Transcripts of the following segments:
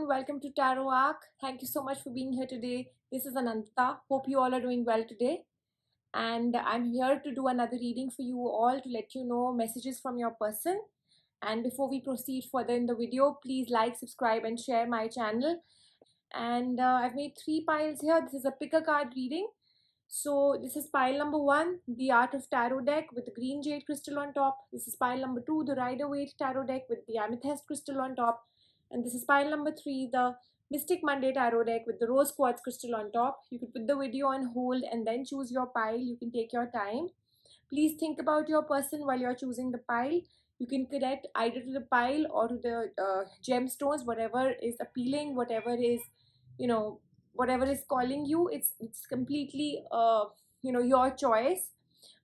everyone, welcome to Tarot Arc. Thank you so much for being here today. This is Ananta. Hope you all are doing well today. And I'm here to do another reading for you all to let you know messages from your person. And before we proceed further in the video, please like, subscribe, and share my channel. And I've made 3 piles here. This is a pick a card reading. So this is pile number 1, the Art of Tarot deck with the green jade crystal on top. This is pile number 2, the Rider Waite Tarot deck with the amethyst crystal on top. And this is pile number 3, the Mystic Monday Tarot deck with the rose quartz crystal on top. You could put the video on hold and then choose your pile. You can take your time. Please think about your person while you're choosing the pile. You can connect either to the pile or to the gemstones, whatever is appealing, whatever is, you know, whatever is calling you. It's completely, your choice.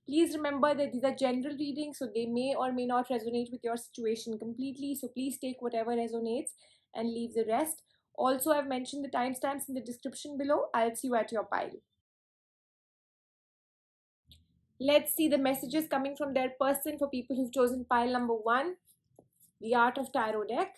Please remember that these are general readings, so they may or may not resonate with your situation completely. So please take whatever resonates and leave the rest. Also, I've mentioned the timestamps in the description below. I'll see you at your pile. Let's see the messages coming from their person for people who've chosen pile number 1, the Art of Tarot deck.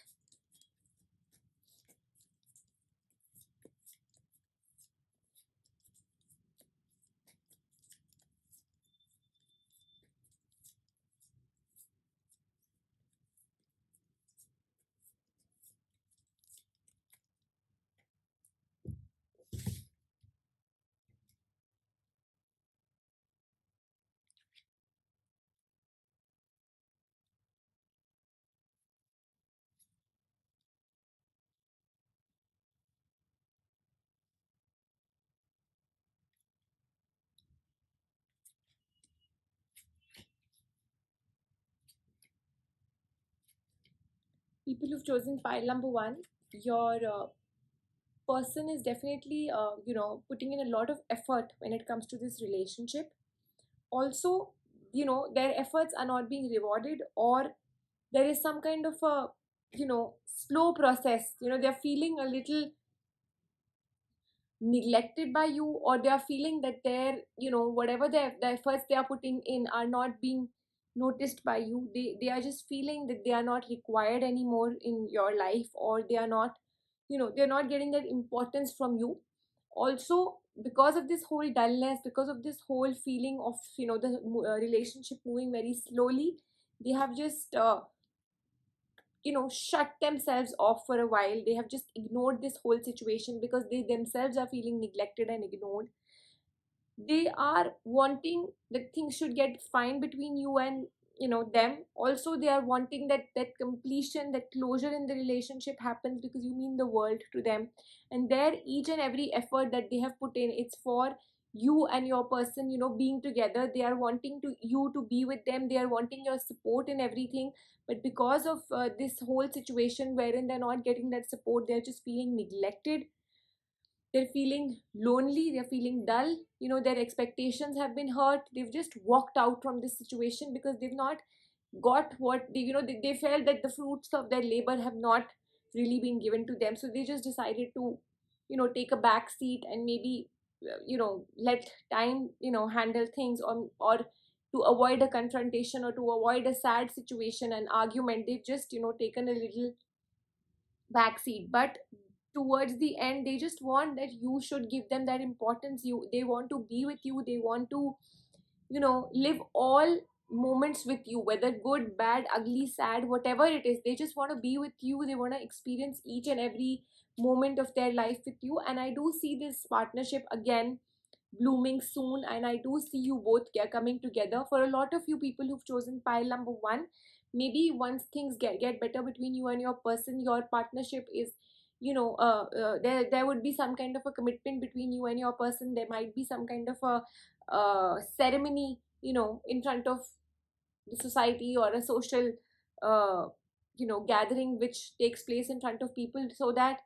People who've chosen pile number 1, your person is definitely, putting in a lot of effort when it comes to this relationship. Also, their efforts are not being rewarded, or there is some kind of a, slow process. They're feeling a little neglected by you, or they are feeling that their, whatever the efforts they are putting in are not being noticed by you. They are just feeling that they are not required anymore in your life, or they are not, they're not getting that importance from you. Also, because of this whole dullness, because of this whole feeling of, the relationship moving very slowly, they have just shut themselves off for a while. They have just ignored this whole situation because they themselves are feeling neglected and ignored. They are wanting that things should get fine between you and them. Also, they are wanting that completion, that closure in the relationship happens because you mean the world to them. And their each and every effort that they have put in, it's for you and your person, being together. They are wanting to you to be with them. They are wanting your support in everything. But because of this whole situation wherein they're not getting that support, they're just feeling neglected. They're feeling lonely, they're feeling dull. Their expectations have been hurt. They've just walked out from this situation because they've not got what they felt that the fruits of their labor have not really been given to them. So they just decided to take a back seat and maybe let time handle things, or to avoid a confrontation or to avoid a sad situation and argument. They've just taken a little backseat. But towards the end, they just want that you should give them that importance. They want to be with you. They want to live all moments with you, whether good, bad, ugly, sad, whatever it is. They just want to be with you. They want to experience each and every moment of their life with you. And I do see this partnership again blooming soon, and I do see you both coming together. For a lot of you people who've chosen pile number 1, maybe once things get better between you and your person, your partnership is, there would be some kind of a commitment between you and your person. There might be some kind of a ceremony, in front of the society, or a social uh, gathering which takes place in front of people, so that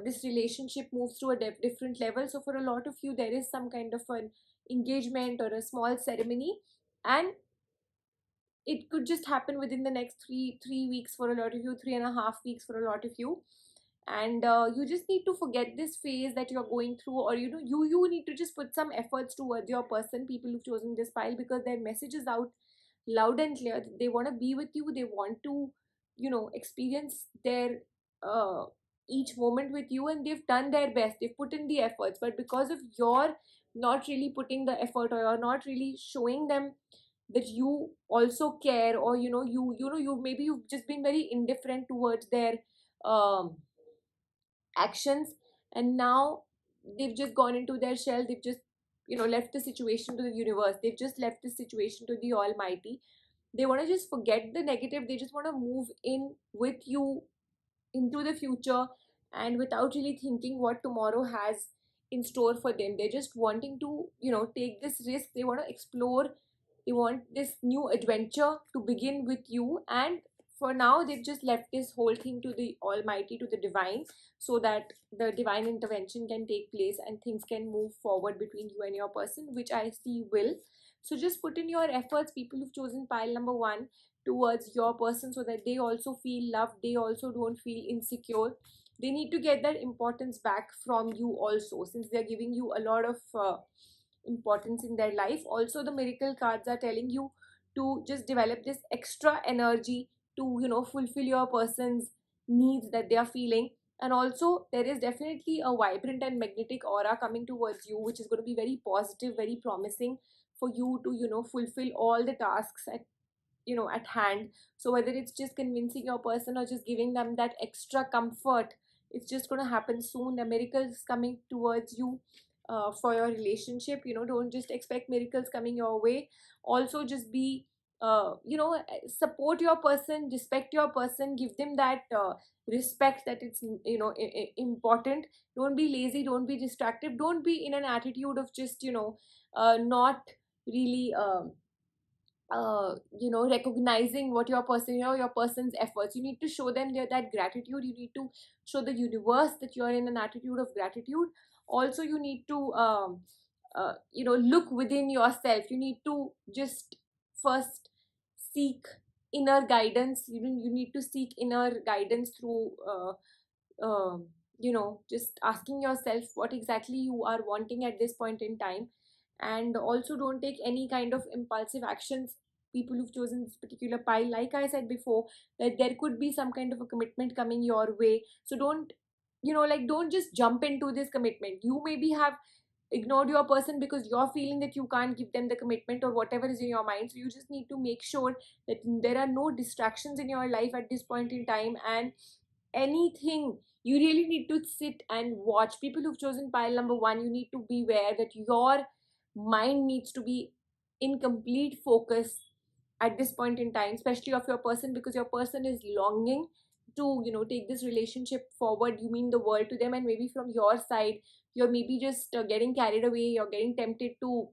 this relationship moves to a different level. So for a lot of you, there is some kind of an engagement or a small ceremony, and it could just happen within the next three weeks for a lot of you, 3.5 weeks for a lot of you. And you just need to forget this phase that you're going through, or you need to just put some efforts towards your person, people who've chosen this pile, because their message is out loud and clear. They want to be with you. They want to experience their uh, each moment with you, and they've done their best, they've put in the efforts, but because of your not really putting the effort, or you're not really showing them that you also care, or you maybe you've just been very indifferent towards their um actions, and now they've just gone into their shell, they've just left the situation to the universe, they've just left the situation to the almighty. They want to just forget the negative, they just want to move in with you into the future, and without really thinking what tomorrow has in store for them. They're just wanting to take this risk, they want to explore, they want this new adventure to begin with you. And for now they've just left this whole thing to the almighty, to the divine, so that the divine intervention can take place and things can move forward between you and your person, which I see will. So just put in your efforts, people who've chosen pile number 1, towards your person, so that they also feel loved, they also don't feel insecure. They need to get that importance back from you also, since they're giving you a lot of importance in their life. Also, the miracle cards are telling you to just develop this extra energy to fulfill your person's needs that they are feeling. And also there is definitely a vibrant and magnetic aura coming towards you, which is going to be very positive, very promising for you to fulfill all the tasks at hand. So whether it's just convincing your person or just giving them that extra comfort, it's just going to happen soon. The miracles coming towards you for your relationship. Don't just expect miracles coming your way. Also just be support your person, respect your person, give them that respect, that it's important. Don't be lazy, don't be distracted, don't be in an attitude of just not really recognizing what your person, your person's efforts. You need to show them that gratitude. You need to show the universe that you're in an attitude of gratitude. Also you need to look within yourself. You need to just first seek inner guidance. You need to seek inner guidance through just asking yourself what exactly you are wanting at this point in time. And also don't take any kind of impulsive actions, people who've chosen this particular pile. Like I said before, that there could be some kind of a commitment coming your way, so don't don't just jump into this commitment. You maybe have ignored your person because you're feeling that you can't give them the commitment or whatever is in your mind. So you just need to make sure that there are no distractions in your life at this point in time. And anything, you really need to sit and watch. People who've chosen pile number 1, you need to be aware that your mind needs to be in complete focus at this point in time, especially of your person, because your person is longing to take this relationship forward. You mean the world to them, and maybe from your side you're maybe just getting carried away, you're getting tempted to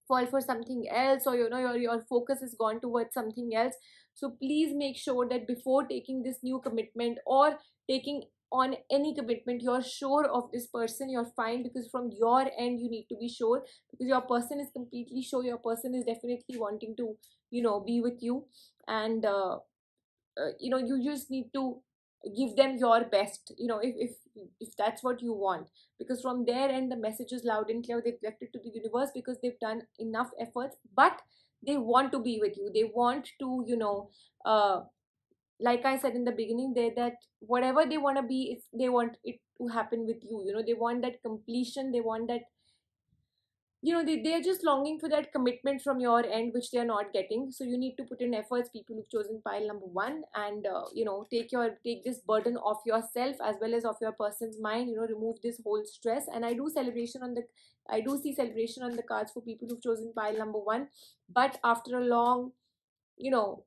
fall for something else, or your focus is gone towards something else. So please make sure that before taking this new commitment or taking on any commitment, you're sure of this person, you're fine, because from your end you need to be sure, because your person is completely sure, your person is definitely wanting to be with you. And you just need to give them your best, if that's what you want, because from their end the message is loud and clear. They've left it to the universe because they've done enough efforts, but they want to be with you. They want to uh, like I said in the beginning, that whatever they want to be, they want it to happen with you. They want that completion, they want that, they're just longing for that commitment from your end, which they're not getting. So you need to put in efforts, people who've chosen pile number 1, and take this burden off yourself as well as of your person's mind. Remove this whole stress. And I do see celebration on the cards for people who've chosen pile number 1. But after a long, you know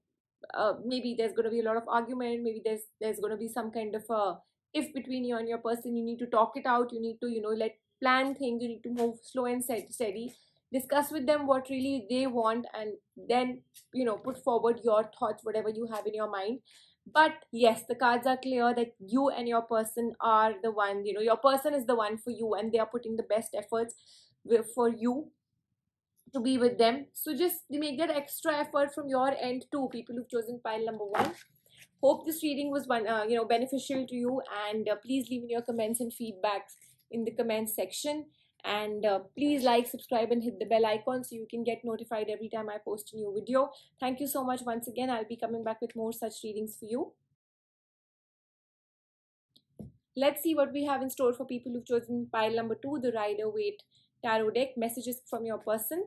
maybe there's going to be a lot of argument, maybe there's going to be some kind of a if between you and your person. You need to talk it out, you need to let plan things, you need to move slow and steady, discuss with them what really they want, and then put forward your thoughts, whatever you have in your mind. But yes, the cards are clear that you and your person are the one. Your person is the one for you, and they are putting the best efforts for you to be with them. So just make that extra effort from your end too, people who've chosen pile number 1. Hope this reading was beneficial to you, and please leave in your comments and feedbacks in the comments section. And please like, subscribe, and hit the bell icon so you can get notified every time I post a new video. Thank you so much once again. I'll be coming back with more such readings for you. Let's see what we have in store for people who've chosen pile number 2, the Rider Waite Tarot deck. Messages from your person.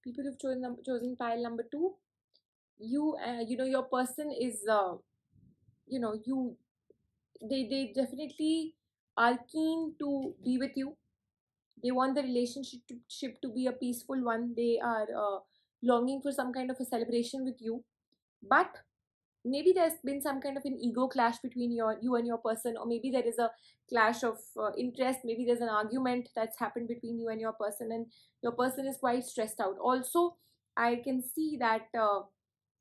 People who've chosen pile number 2, your person is, you know, you they definitely are keen to be with you. They want the relationship to be a peaceful one. They are longing for some kind of a celebration with you, but maybe there's been some kind of an ego clash between you and your person, or maybe there is a clash of interest. Maybe there's an argument that's happened between you and your person, and your person is quite stressed out. Also, I can see that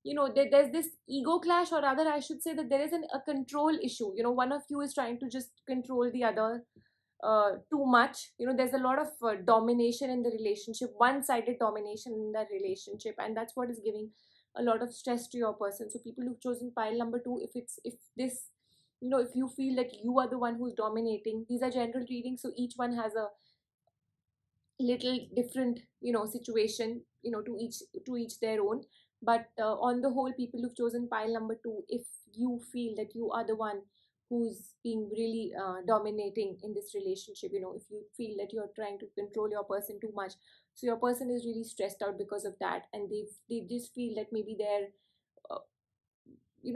there's this ego clash, or rather I should say that there is a control issue. One of you is trying to just control the other too much. There's a lot of domination in the relationship, one-sided domination in the relationship, and that's what is giving a lot of stress to your person. So people who've chosen pile number 2, if you feel that you are the one who's dominating, these are general readings, so each one has a little different situation, to each their own. But on the whole, people who've chosen pile number 2, if you feel that you are the one who's being really dominating in this relationship, if you feel that you're trying to control your person too much, so your person is really stressed out because of that, and they just feel that maybe they're uh,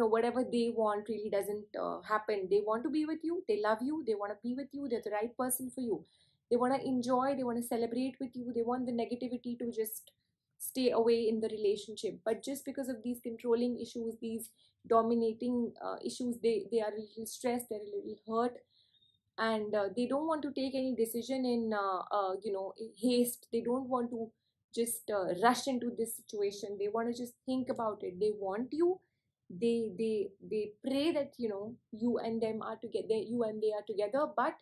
whatever they want really doesn't happen. They want to be with you, they love you, they want to be with you, they're the right person for you. They want to enjoy, they want to celebrate with you, they want the negativity to just stay away in the relationship. But just because of these controlling issues, these dominating issues, they are a little stressed, they're a little hurt, and they don't want to take any decision in haste. They don't want to just rush into this situation. They want to just think about it. They want you. They pray that you and them are together, you and they are together, but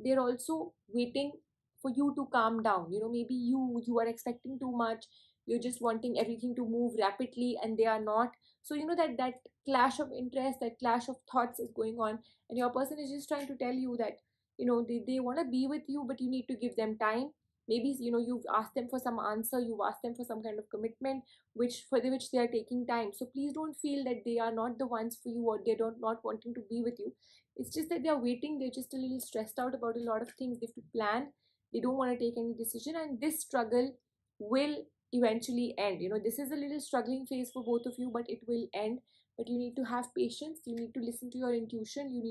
they're also waiting for you to calm down. Maybe you are expecting too much. You're just wanting everything to move rapidly, and they are not. So that clash of interest, that clash of thoughts is going on, and your person is just trying to tell you that they want to be with you, but you need to give them time. Maybe you've asked them for some answer, you've asked them for some kind of commitment, which they are taking time. So please don't feel that they are not the ones for you, or they don't not wanting to be with you. It's just that they are waiting. They're just a little stressed out about a lot of things. They have to plan. They don't want to take any decision, and this struggle will eventually end. This is a little struggling phase for both of you, but it will end. But you need to have patience. You need to listen to your intuition.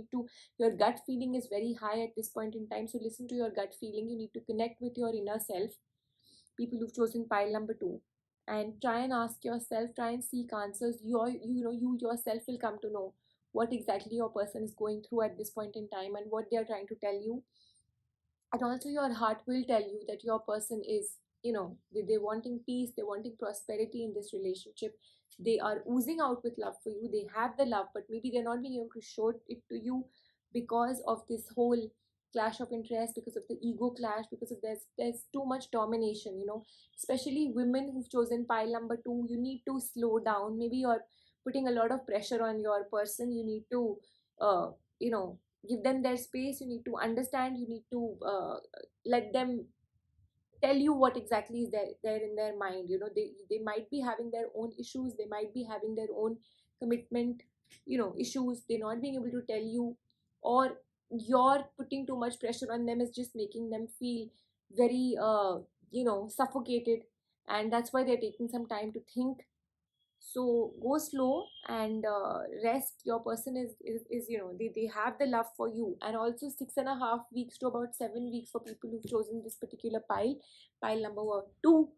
Your gut feeling is very high at this point in time, so listen to your gut feeling. You need to connect with your inner self. People who've chosen pile number 2, and try and ask yourself, try and seek answers. You yourself will come to know what exactly your person is going through at this point in time, and what they are trying to tell you. And also your heart will tell you that your person is, they're wanting peace, they're wanting prosperity in this relationship. They are oozing out with love for you. They have the love, but maybe they're not being able to show it to you because of this whole clash of interest, because of the ego clash, because of there's too much domination. Especially women who've chosen pile number 2, you need to slow down. Maybe you're putting a lot of pressure on your person. You need to uh, you know give them their space. You need to understand. You need to let them tell you what exactly is there in their mind. They might be having their own issues, they might be having their own commitment issues. They're not being able to tell you, or you're putting too much pressure on them is just making them feel very suffocated, and that's why they're taking some time to think. So go slow and rest. Your person is they have the love for you. And also 6.5 weeks to about 7 weeks for people who've chosen this particular pile number 2,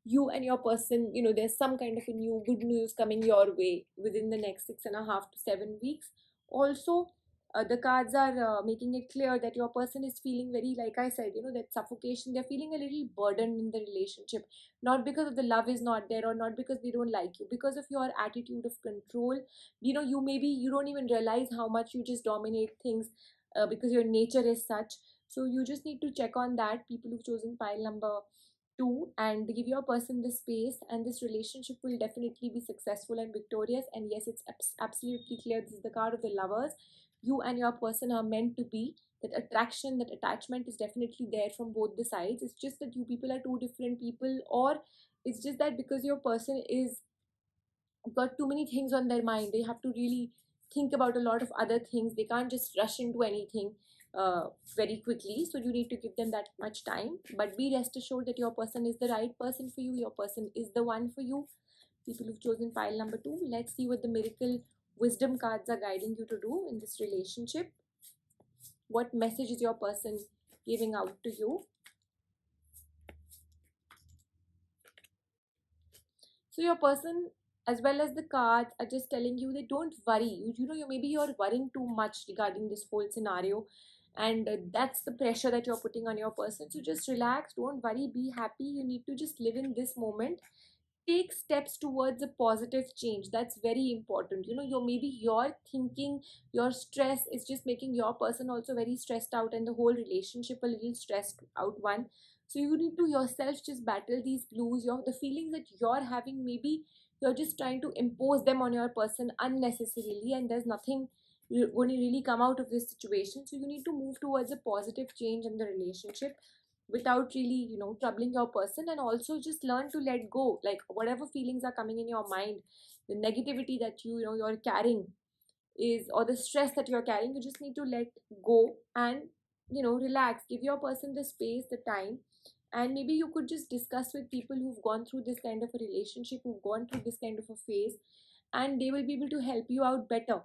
you and your person, there's some kind of a new good news coming your way within the next 6.5 to 7 weeks. Also, The cards are making it clear that your person is feeling very, like I said, that suffocation. They're feeling a little burdened in the relationship, not because of the love is not there, or not because they don't like you, because of your attitude of control. You maybe you don't even realize how much you just dominate things, because your nature is such. So you just need to check on that, people who've chosen pile number 2, and give your person the space, and this relationship will definitely be successful and victorious. And yes, it's absolutely clear, this is the card of the lovers. You and your person are meant to be. That attraction, that attachment is definitely there from both the sides. It's just that you people are two different people, or it's just that because your person is got too many things on their mind, they have to really think about a lot of other things. They can't just rush into anything uh, very quickly, so you need to give them that much time. But be rest assured that your person is the right person for you, your person is the one for you. People who've chosen pile number 2, let's see what the miracle wisdom cards are guiding you to do in this relationship. What message is your person giving out to you? So your person, as well as the cards, are just telling you that don't worry. Maybe you're worrying too much regarding this whole scenario, and that's the pressure that you're putting on your person. So just relax, don't worry, be happy. You need to just live in this moment. Take steps towards a positive change. That's very important. Maybe your thinking, your stress is just making your person also very stressed out, and the whole relationship a little stressed out one. So you need to yourself just battle these blues, the feelings that you're having. Maybe you're just trying to impose them on your person unnecessarily, and there's nothing going to really come out of this situation. So you need to move towards a positive change in the relationship without really troubling your person. And also just learn to let go, like whatever feelings are coming in your mind, the negativity that you're carrying is, or the stress that you're carrying, you just need to let go and relax. Give your person the space, the time. And maybe you could just discuss with people who've gone through this kind of a relationship, who've gone through this kind of a phase, and they will be able to help you out better.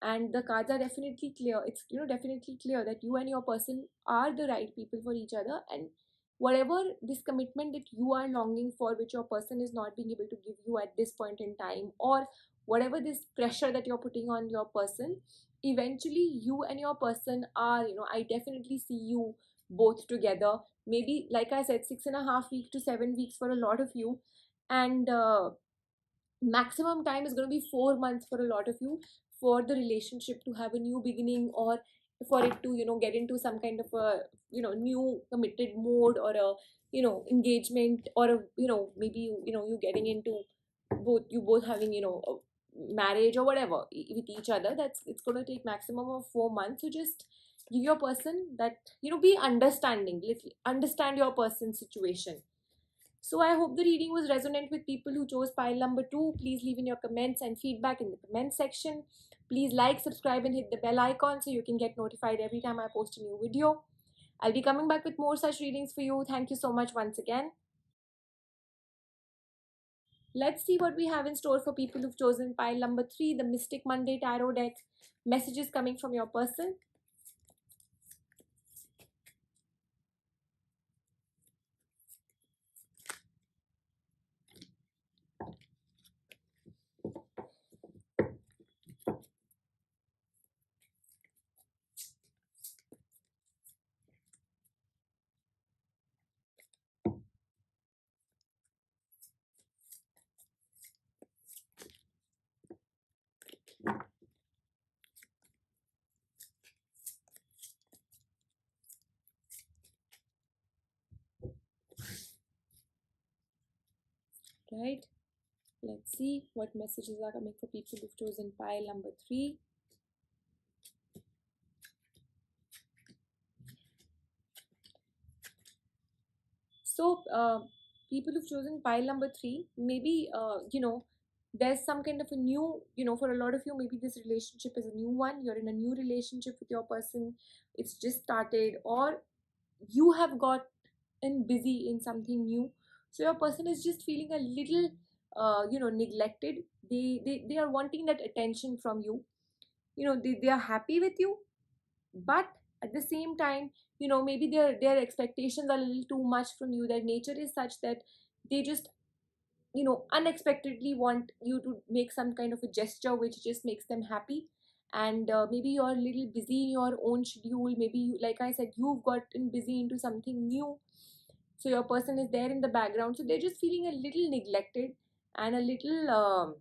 And the cards are definitely clear. It's definitely clear that you and your person are the right people for each other. And whatever this commitment that you are longing for, which your person is not being able to give you at this point in time, or whatever this pressure that you're putting on your person, eventually you and your person are, I definitely see you both together. Maybe, like I said, 6.5 weeks to 7 weeks for a lot of you, and maximum time is going to be 4 months for a lot of you, for the relationship to have a new beginning, or for it to get into some kind of a new committed mode, or a engagement, or a maybe you getting into both having a marriage or whatever with each other. That's It's going to take maximum of 4 months. So just give your person that, be understanding, understand your person's situation. So I hope the reading was resonant with people who chose pile number 2. Please leave in your comments and feedback in the comment section. Please like, subscribe, and hit the bell icon so you can get notified every time I post a new video. I'll be coming back with more such readings for you. Thank you so much once again. Let's see what we have in store for people who've chosen pile number 3, the Mystic Monday Tarot deck. Messages coming from your person. Right? Let's see what messages are coming for people who've chosen pile number 3. So, people who've chosen pile number 3, maybe, there's some kind of a new, for a lot of you, maybe this relationship is a new one. You're in a new relationship with your person, it's just started, or you have gotten busy in something new. So, your person is just feeling a little, neglected. They are wanting that attention from you. They are happy with you, but at the same time, maybe their expectations are a little too much from you. Their nature is such that they just unexpectedly want you to make some kind of a gesture which just makes them happy. and maybe you're a little busy in your own schedule. Maybe you, like I said, you've gotten busy into something new, so your person is there in the background, so they're just feeling a little neglected and a little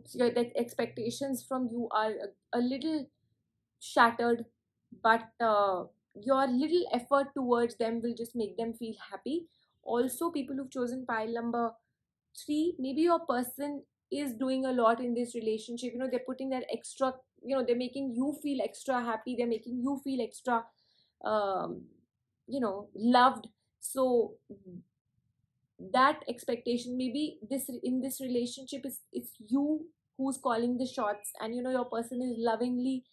so your the expectations from you are a little shattered, but your little effort towards them will just make them feel happy. Also, people who've chosen pile number 3, maybe your person is doing a lot in this relationship. They're putting that extra, they're making you feel extra happy, they're making you feel extra um, loved. So that expectation, maybe this in this relationship, is it's you who's calling the shots, and your person is lovingly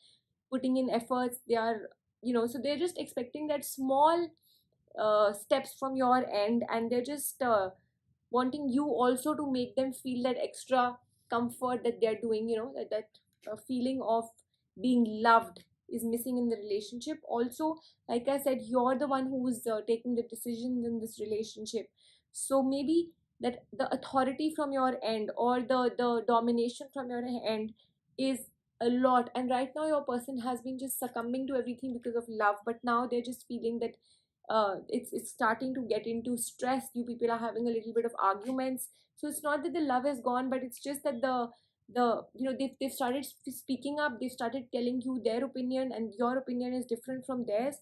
putting in efforts. They are, so they're just expecting that small steps from your end, and they're just wanting you also to make them feel that extra comfort that they're doing, that feeling of being loved is missing in the relationship. Also, like I said, you're the one who's taking the decisions in this relationship. So maybe that the authority from your end, or the domination from your end, is a lot, and right now your person has been just succumbing to everything because of love, but now they're just feeling that it's starting to get into stress. You people are having a little bit of arguments, so it's not that the love has gone, but it's just that they've started speaking up, they've started telling you their opinion, and your opinion is different from theirs.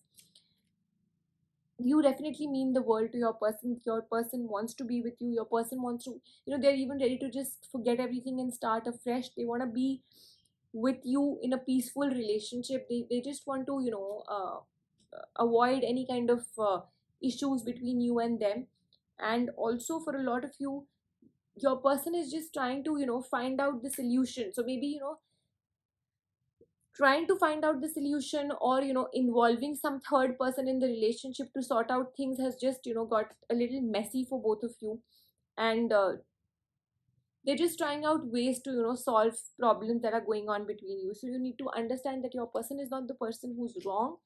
You definitely mean the world to your person wants to be with you, your person wants to, they're even ready to just forget everything and start afresh. They want to be with you in a peaceful relationship. They just want to avoid any kind of issues between you and them. And also, for a lot of you, your person is just trying to find out the solution. So maybe trying to find out the solution, or involving some third person in the relationship to sort out things has just got a little messy for both of you. And they're just trying out ways to solve problems that are going on between you. So you need to understand that your person is not the person who's wrong,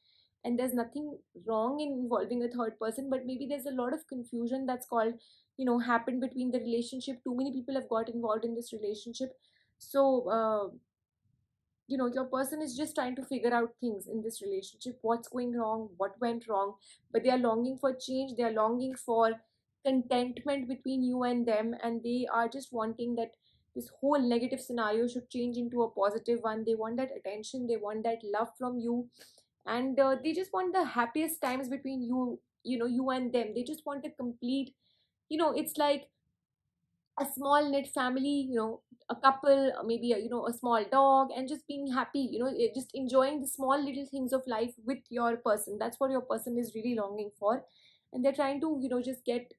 and there's nothing wrong in involving a third person, but maybe there's a lot of confusion that's called happened between the relationship. Too many people have got involved in this relationship. So your person is just trying to figure out things in this relationship, what's going wrong, what went wrong, but they are longing for change, they are longing for contentment between you and them, and they are just wanting that this whole negative scenario should change into a positive one. They want that attention, they want that love from you, and they just want the happiest times between you and them. They just want a complete, it's like a small knit family, a couple, maybe a small dog, and just being happy, just enjoying the small little things of life with your person. That's what your person is really longing for, and they're trying to just get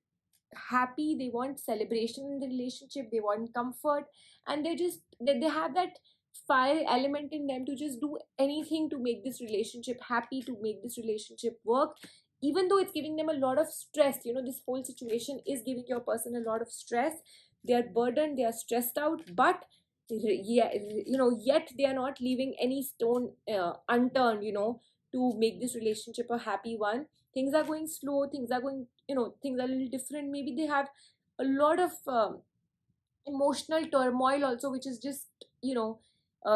happy. They want celebration in the relationship, they want comfort, and they have that fire element in them to just do anything to make this relationship happy, to make this relationship work, even though it's giving them a lot of stress. This whole situation is giving your person a lot of stress. They are burdened, they are stressed out, but yeah, yet they are not leaving any stone unturned, to make this relationship a happy one. Things are going slow, things are going, things are a little different. Maybe they have a lot of emotional turmoil also, which is just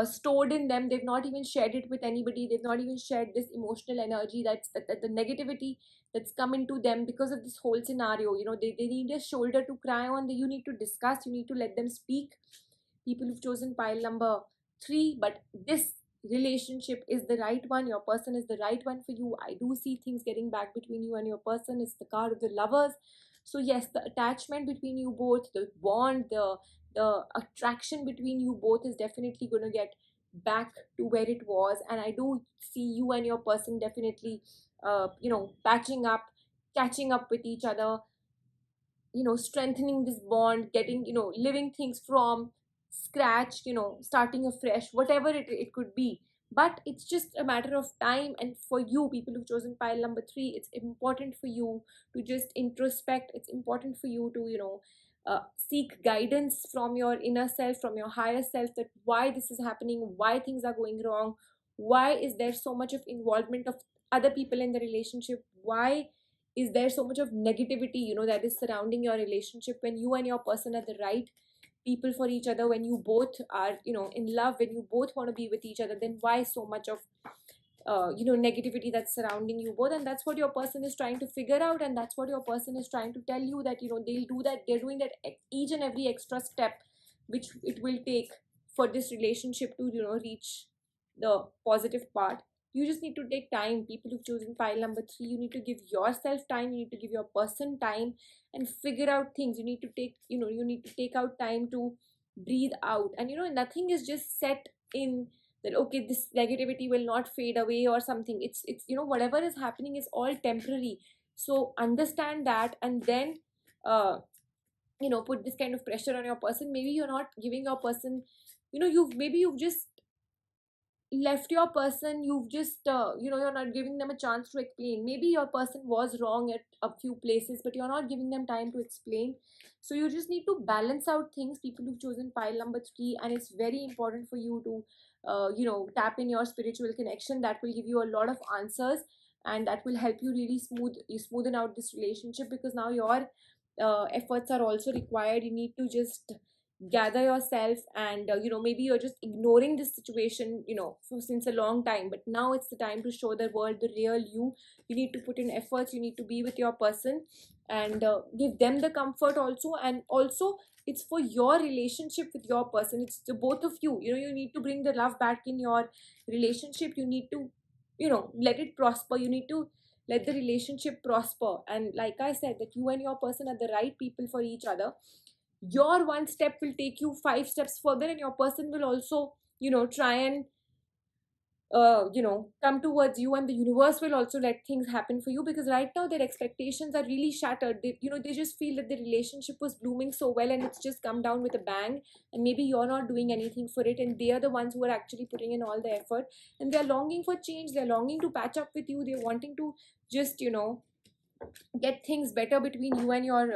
stored in them. They've not even shared it with anybody, they've not even shared this emotional energy, that the negativity that's come into them because of this whole scenario. They need a shoulder to cry on. You need to discuss, you need to let them speak. People who've chosen pile number 3, but this relationship is the right one, your person is the right one for you. I do see things getting back between you and your person. It's the card of the lovers. So yes, the attachment between you both, the bond, the attraction between you both is definitely going to get back to where it was. And I do see you and your person definitely patching up, catching up with each other, strengthening this bond, getting, living things from scratch, starting afresh, whatever it could be. But it's just a matter of time. And for you, people who've chosen pile number 3, it's important for you to just introspect. It's important for you to seek guidance from your inner self, from your higher self, that why this is happening, why things are going wrong, why is there so much of involvement of other people in the relationship, why is there so much of negativity that is surrounding your relationship, when you and your person are the right people for each other, when you both are, in love, when you both want to be with each other, then why so much of negativity that's surrounding you both? And that's what your person is trying to figure out, and that's what your person is trying to tell you, that they'll do that, they're doing that each and every extra step which it will take for this relationship to reach the positive part. You just need to take time. People who've chosen pile number 3, you need to give yourself time, you need to give your person time and figure out things. You need to take you need to take out time to breathe out. And nothing is just set in that, okay, this negativity will not fade away or something. It's whatever is happening is all temporary. So understand that, and then put this kind of pressure on your person. Maybe you're not giving your person, you've just left your person, you've just you're not giving them a chance to explain. Maybe your person was wrong at a few places, but you're not giving them time to explain. So you just need to balance out things, people who've chosen pile number 3. And it's very important for you to tap in your spiritual connection. That will give you a lot of answers, and that will help you really smoothen out this relationship, because now your efforts are also required. You need to just gather yourself, and maybe you're just ignoring this situation for since a long time, but now it's the time to show the world the real you. You need to put in efforts, you need to be with your person, and give them the comfort also. And also, it's for your relationship with your person, it's the both of you. You need to bring the love back in your relationship. You need to let it prosper. You need to let the relationship prosper. And like I said, that you and your person are the right people for each other. Your one step will take you 5 steps further, and your person will also try and come towards you, and the universe will also let things happen for you, because right now their expectations are really shattered. They just feel that the relationship was blooming so well, and it's just come down with a bang, and maybe you're not doing anything for it, and they are the ones who are actually putting in all the effort, and they're longing for change, they're longing to patch up with you, they're wanting to just get things better between you and your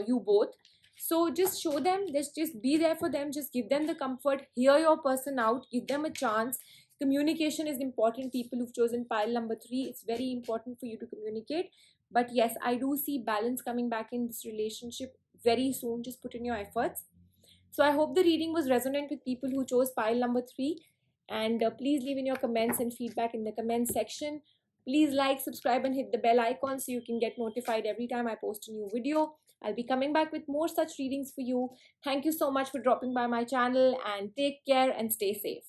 you both. So just show them this, just be there for them, just give them the comfort, hear your person out, give them a chance. Communication is important. People who've chosen pile number 3, it's very important for you to communicate. But yes, I do see balance coming back in this relationship very soon. Just put in your efforts. So I hope the reading was resonant with people who chose pile number 3. And please leave in your comments and feedback in the comments section. Please like, subscribe, and hit the bell icon so you can get notified every time I post a new video. I'll be coming back with more such readings for you. Thank you so much for dropping by my channel, and take care and stay safe.